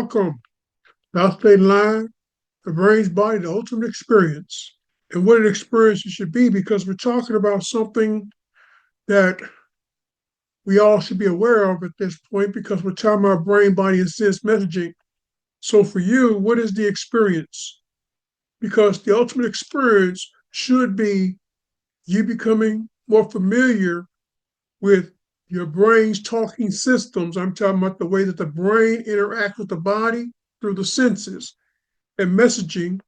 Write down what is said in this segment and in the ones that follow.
Welcome. Now stay in line. The brain's body, the ultimate experience. And what an experience it should be because we're talking about something that we all should be aware of at this point because we're talking about brain, body, and sense messaging. So for you, what is the experience? Because the ultimate experience should be you becoming more familiar with your brain's talking systems. I'm talking about the way that the brain interacts with the body through the senses and messaging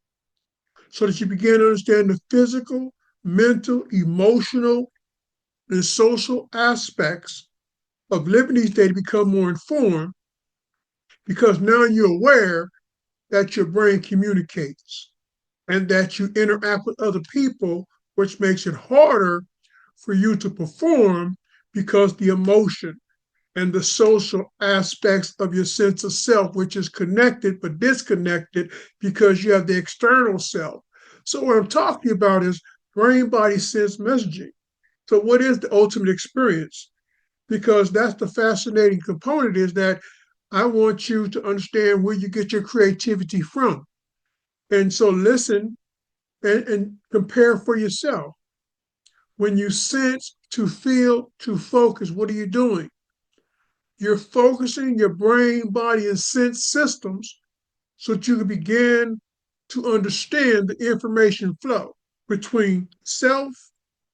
so that you begin to understand the physical, mental, emotional, and social aspects of living these days to become more informed because now you're aware that your brain communicates and that you interact with other people, which makes it harder for you to perform because the emotion and the social aspects of your sense of self, which is connected but disconnected because you have the external self. So, what I'm talking about is brain body sense messaging. So, what is the ultimate experience? Because that's the fascinating component is that I want you to understand where you get your creativity from. And so, listen and compare for yourself. When you sense, to feel, to focus, what are you doing? You're focusing your brain, body, and sense systems so that you can begin to understand the information flow between self,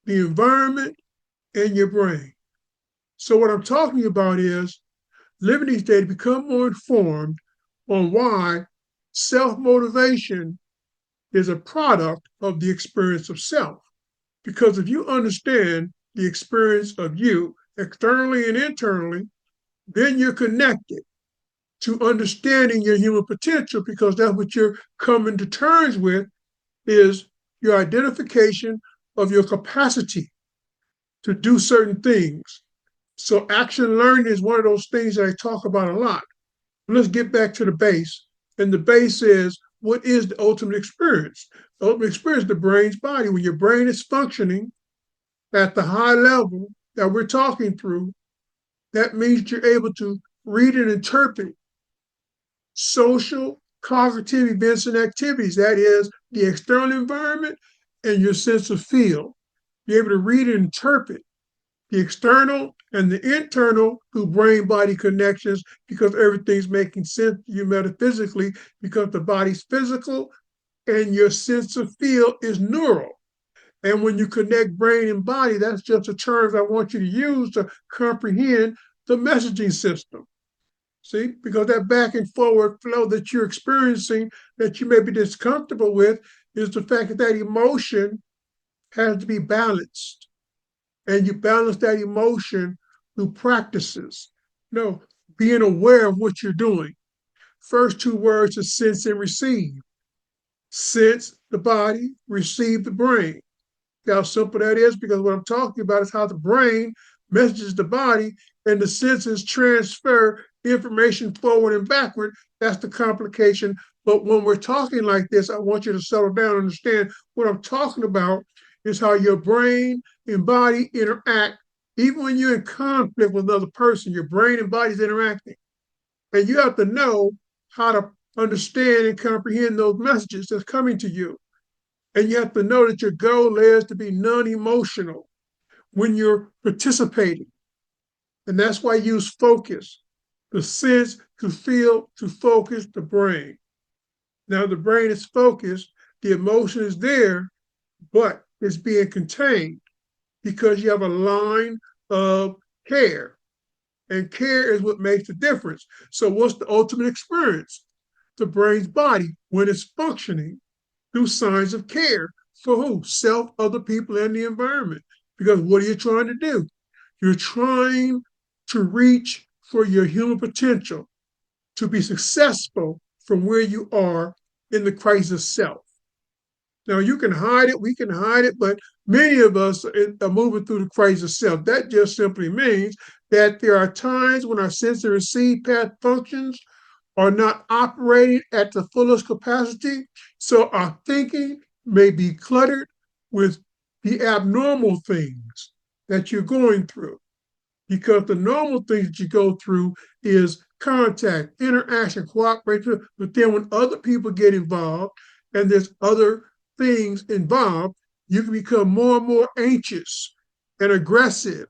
the environment, and your brain. So, what I'm talking about is living these days to become more informed on why self motivation is a product of the experience of self. Because if you understand the experience of you externally and internally, then you're connected to understanding your human potential because that's what you're coming to terms with is your identification of your capacity to do certain things. So action learning is one of those things that I talk about a lot. Let's get back to the base. And the base is what is the ultimate experience? The ultimate experience is the brain's body. When your brain is functioning at the high level that we're talking through, that means you're able to read and interpret social, cognitive events and activities. That is the external environment and your sense of feel. You're able to read and interpret the external and the internal through brain body connections because everything's making sense to you metaphysically because the body's physical and your sense of feel is neural. And when you connect brain and body, that's just the terms I want you to use to comprehend the messaging system. See, because that back and forward flow that you're experiencing that you may be discomfortable with is the fact that that emotion has to be balanced. And you balance that emotion through practices. No, being aware of what you're doing. First two words are sense and receive. Sense the body, receive the brain. See how simple that is? Because what I'm talking about is how the brain messages the body and the senses transfer information forward and backward. That's the complication. But when we're talking like this, I want you to settle down and understand what I'm talking about is how your brain and body interact. Even when you're in conflict with another person, your brain and body is interacting. And you have to know how to understand and comprehend those messages that's coming to you. And you have to know that your goal is to be non-emotional when you're participating. And that's why you use focus, the sense to feel, to focus the brain. Now, the brain is focused, the emotion is there, but it's being contained because you have a line of care. And care is what makes the difference. So, what's the ultimate experience? The brain's body, when it's functioning, through signs of care for who? Self, other people, and the environment. Because what are you trying to do? You're trying to reach for your human potential to be successful from where you are in the crisis of self. Now, you can hide it, we can hide it, but many of us are moving through the crisis of self. That just simply means that there are times when our sense and receive path functions are not operating at the fullest capacity. So our thinking may be cluttered with the abnormal things that you're going through. Because the normal things that you go through is contact, interaction, cooperation. But then when other people get involved and there's other things involved, you can become more and more anxious and aggressive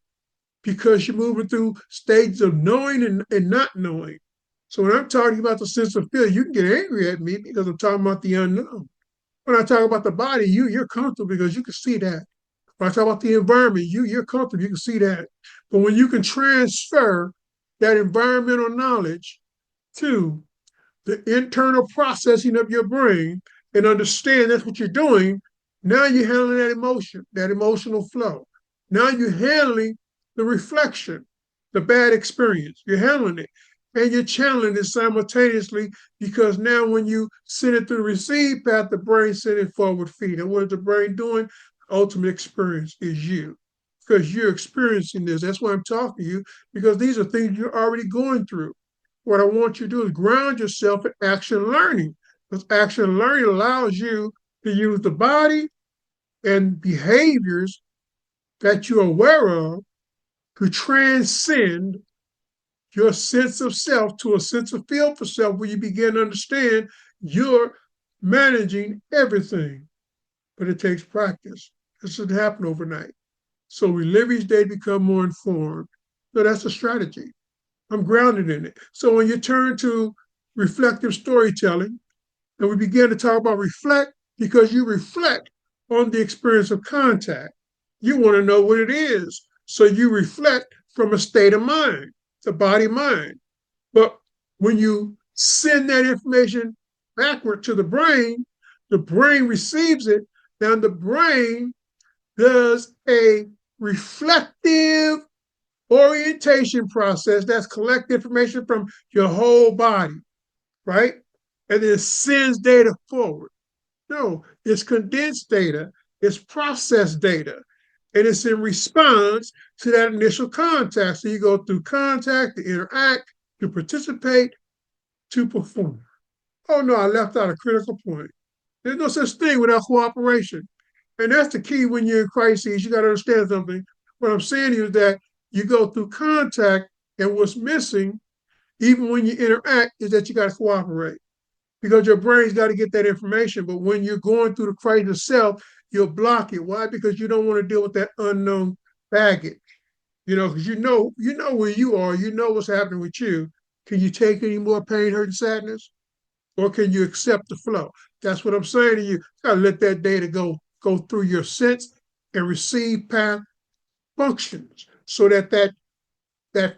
because you're moving through stages of knowing and not knowing. So when I'm talking about the sense of feeling, you can get angry at me because I'm talking about the unknown. When I talk about the body, you're comfortable because you can see that. When I talk about the environment, you're comfortable, you can see that. But when you can transfer that environmental knowledge to the internal processing of your brain and understand that's what you're doing, now you're handling that emotion, that emotional flow. Now you're handling the reflection, the bad experience. You're handling it. And you're channeling it simultaneously because now when you send it through the receive path, the brain sending forward feed. And what is the brain doing? Ultimate experience is you because you're experiencing this. That's why I'm talking to you because these are things you're already going through. What I want you to do is ground yourself in action learning because action learning allows you to use the body and behaviors that you're aware of to transcend your sense of self to a sense of feel for self where you begin to understand you're managing everything. But it takes practice. This doesn't happen overnight. So we live each day to become more informed. So that's a strategy. I'm grounded in it. So when you turn to reflective storytelling, and we begin to talk about reflect, because you reflect on the experience of contact. You want to know what it is. So you reflect from a state of mind, the body mind. But when you send that information backward to the brain receives it. Now the brain does a reflective orientation process that's collect information from your whole body, right? And then it sends data forward. No, it's condensed data, it's processed data, and it's in response to that initial contact. So you go through contact, to interact, to participate, to perform. Oh no, I left out a critical point. There's no such thing without cooperation. And that's the key when you're in crises. You got to understand something. What I'm saying is that you go through contact, and what's missing, even when you interact, is that you got to cooperate because your brain's got to get that information. But when you're going through the crisis itself, you'll block it. Why? Because you don't want to deal with that unknown baggage. Because you know where you are, you know what's happening with you. Can you take any more pain, hurt, and sadness? Or can you accept the flow? That's what I'm saying to you. You gotta let that data go through your sense and receive path functions so that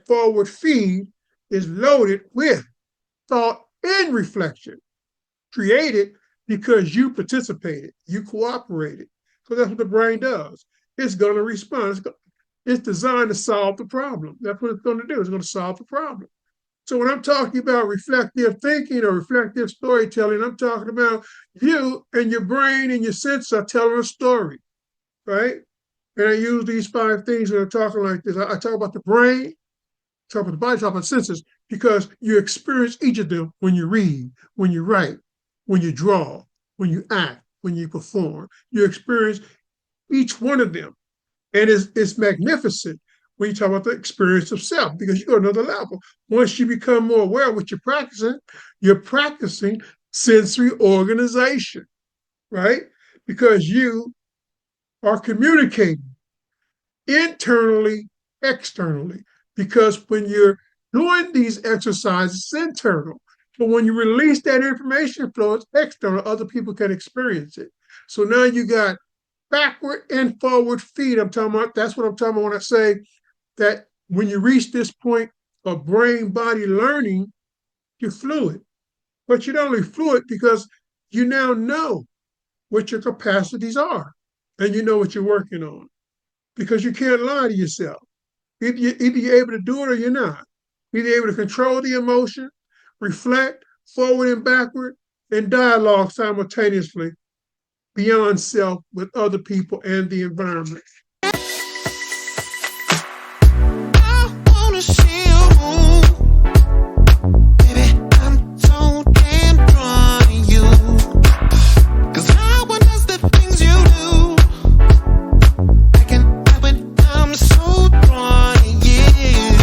forward feed is loaded with thought and reflection, created because you participated, you cooperated. So that's what the brain does. It's going to respond. It's designed to solve the problem. That's what it's going to do. It's going to solve the problem. So when I'm talking about reflective thinking or reflective storytelling, I'm talking about you and your brain and your senses are telling a story, right? And I use these 5 things when I'm talking like this. I talk about the brain, talk about the body, talk about senses, because you experience each of them when you read, when you write, when you draw, when you act, when you perform. You experience each one of them. And it's magnificent when you talk about the experience of self, because you go another level. Once you become more aware of what you're practicing sensory organization, right? Because you are communicating internally, externally. Because when you're doing these exercises, it's internal. But when you release that information flow, it's external. Other people can experience it. So now you got backward and forward feed. That's what I'm talking about when I say that when you reach this point of brain-body learning, you're fluid. But you're not only fluid because you now know what your capacities are and you know what you're working on. Because you can't lie to yourself. Either you're able to do it or you're not. Either you're able to control the emotion, reflect, forward and backward, and dialogue simultaneously beyond self with other people and the environment. I'm so drawn, yeah.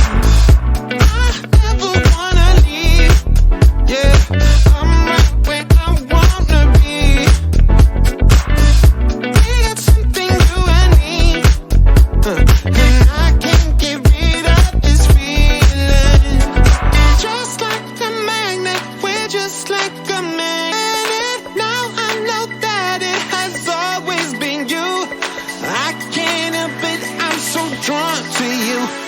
I never wanna to you.